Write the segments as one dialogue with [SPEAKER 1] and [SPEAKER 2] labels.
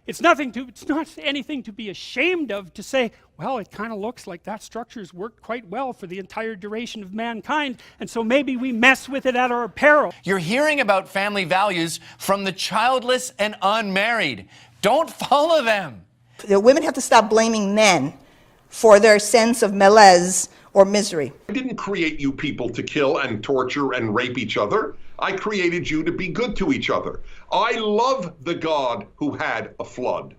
[SPEAKER 1] It's not anything to be ashamed of to say, well, it kind of looks like that structure's worked quite well for the entire duration of mankind, and so maybe we mess with it at our peril.
[SPEAKER 2] You're hearing about family values from the childless and unmarried. Don't follow them.
[SPEAKER 3] The women have to stop blaming men for their sense of malaise or misery.
[SPEAKER 4] I didn't create you people to kill and torture and rape each other. I created you to be good to each other. I love the God who had a flood.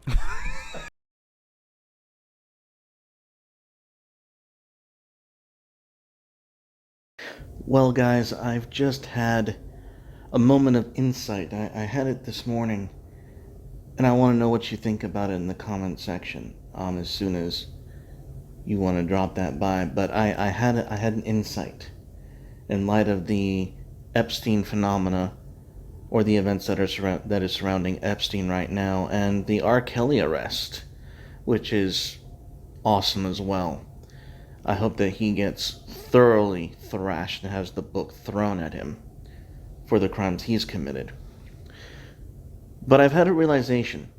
[SPEAKER 5] Well, guys, I've just had a moment of insight. I had it this morning, and I want to know what you think about it in the comment section as soon as you want to drop that by. But I had an insight in light of the Epstein phenomena, or the events that is surrounding Epstein right now, and the R. Kelly arrest, which is awesome as well. I hope that he gets thoroughly thrashed and has the book thrown at him for the crimes he's committed. But I've had a realization.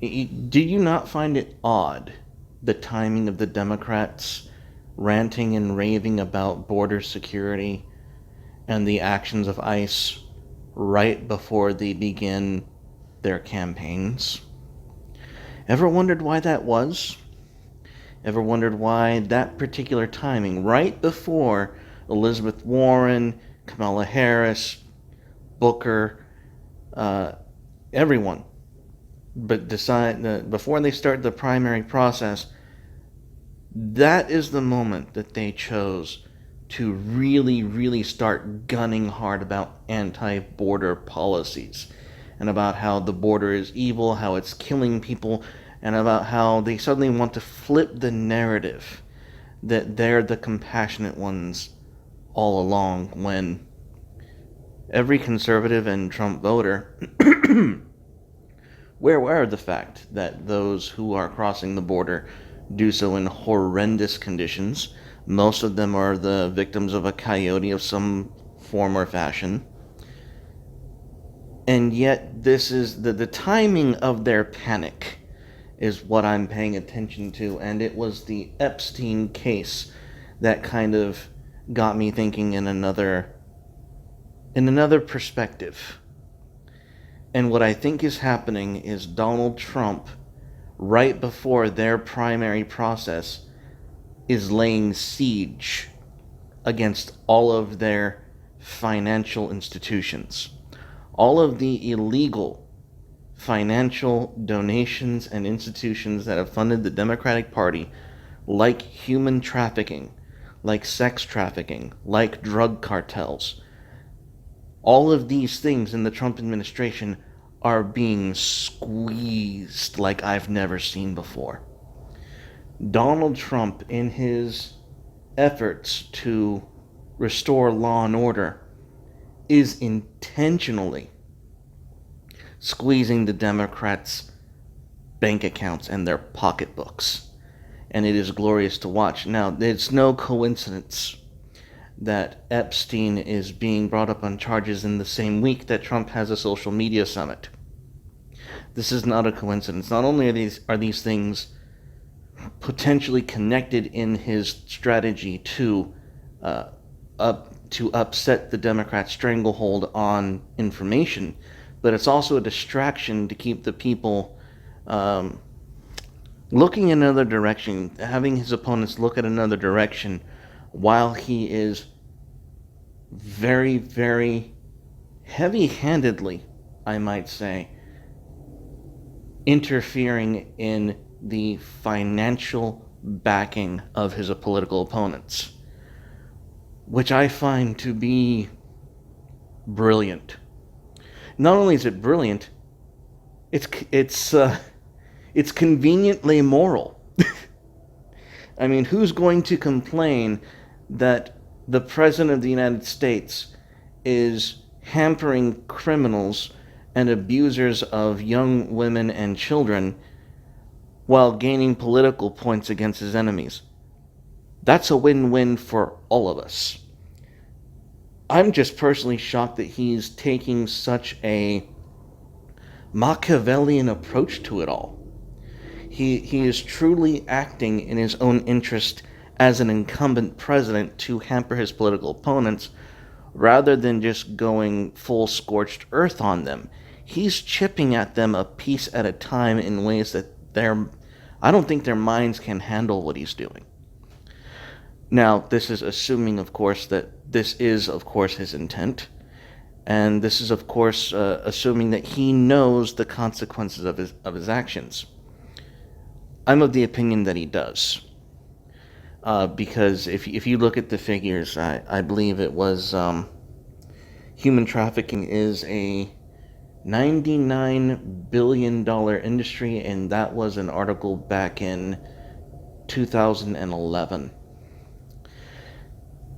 [SPEAKER 5] Do you not find it odd, the timing of the Democrats ranting and raving about border security and the actions of ICE right before they begin their campaigns? Ever wondered why that was? Ever wondered why that particular timing, right before Elizabeth Warren, Kamala Harris, Booker, everyone, but decide before they start the primary process, that is the moment that they chose to really start gunning hard about anti-border policies, and about how the border is evil, how it's killing people, and about how they suddenly want to flip the narrative that they're the compassionate ones all along, when every conservative and Trump voter we're aware of the fact that those who are crossing the border do so in horrendous conditions. Most of them are the victims of a coyote of some form or fashion. And yet this is the timing of their panic is what I'm paying attention to, and it was the Epstein case that kind of got me thinking in another perspective. And what I think is happening is Donald Trump, right before their primary process, is laying siege against all of their financial institutions. All of the illegal financial donations and institutions that have funded the Democratic Party, like human trafficking, like sex trafficking, like drug cartels. All of these things in the Trump administration are being squeezed like I've never seen before. Donald Trump, in his efforts to restore law and order, is intentionally squeezing the Democrats' bank accounts and their pocketbooks. And it is glorious to watch. Now, it's no coincidence that Epstein is being brought up on charges in the same week that Trump has a social media summit. This is not a coincidence. Not only are these things potentially connected in his strategy to upset the Democrats' stranglehold on information, but it's also a distraction to keep the people looking in another direction, having his opponents look at another direction, while he is very heavy-handedly, I might say, interfering in the financial backing of his political opponents, which I find to be brilliant. Not only is it brilliant, it's conveniently moral. I mean, who's going to complain that the President of the United States is hampering criminals and abusers of young women and children while gaining political points against his enemies? That's a win-win for all of us. I'm just personally shocked that he's taking such a Machiavellian approach to it all. He is truly acting in his own interest as an incumbent president to hamper his political opponents, rather than just going full scorched earth on them. He's chipping at them a piece at a time in ways that I don't think their minds can handle what he's doing. Now, this is assuming, of course, that this is, of course, his intent. And this is, of course, assuming that he knows the consequences of his actions. I'm of the opinion that he does. Because if you look at the figures, I believe it was human trafficking is a $99 billion industry, and that was an article back in 2011.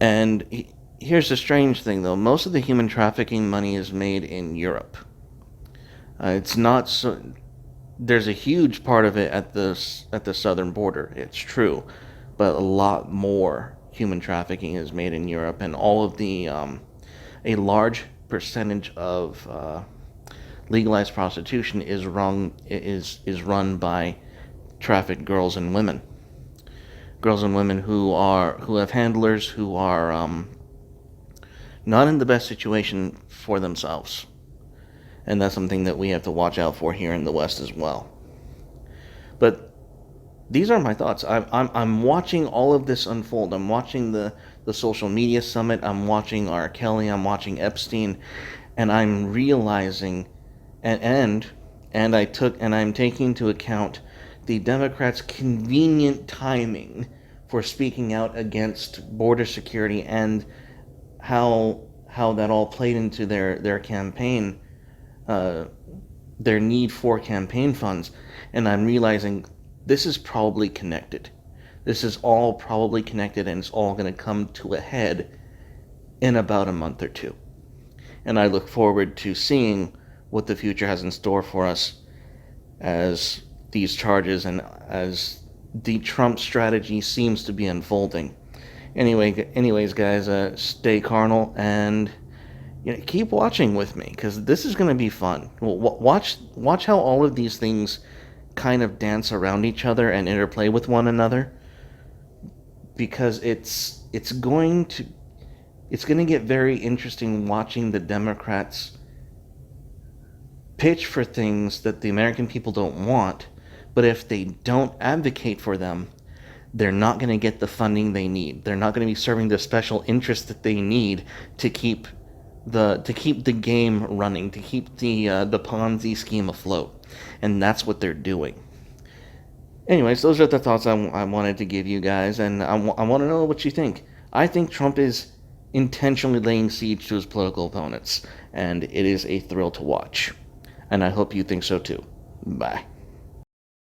[SPEAKER 5] And here's the strange thing, though. Most of the human trafficking money is made in Europe. It's not so... There's a huge part of it at the southern border, it's true. But a lot more human trafficking is made in Europe, and all of the... a large percentage of legalized prostitution is run by trafficked girls and women. Girls and women who have handlers who are not in the best situation for themselves. And that's something that we have to watch out for here in the West as well. But these are my thoughts. I'm watching all of this unfold. I'm watching the social media summit. I'm watching R. Kelly. I'm watching Epstein, and I'm realizing, and I'm taking into account the Democrats' convenient timing for speaking out against border security and how that all played into their campaign, their need for campaign funds. And I'm realizing this is probably connected. This is all probably connected, and it's all going to come to a head in about a month or two. And I look forward to seeing what the future has in store for us as these charges and as the Trump strategy seems to be unfolding. Anyways, guys, stay carnal and keep watching with me, because this is going to be fun. Watch how all of these things kind of dance around each other and interplay with one another, because it's going to get very interesting watching the Democrats pitch for things that the American people don't want, but if they don't advocate for them, they're not going to get the funding they need. They're not going to be serving the special interest that they need to keep the game running, to keep the Ponzi scheme afloat. And that's what they're doing. Anyways, those are the thoughts I wanted to give you guys, and I want to know what you think. I think Trump is intentionally laying siege to his political opponents, and it is a thrill to watch. And I hope you think so too. Bye.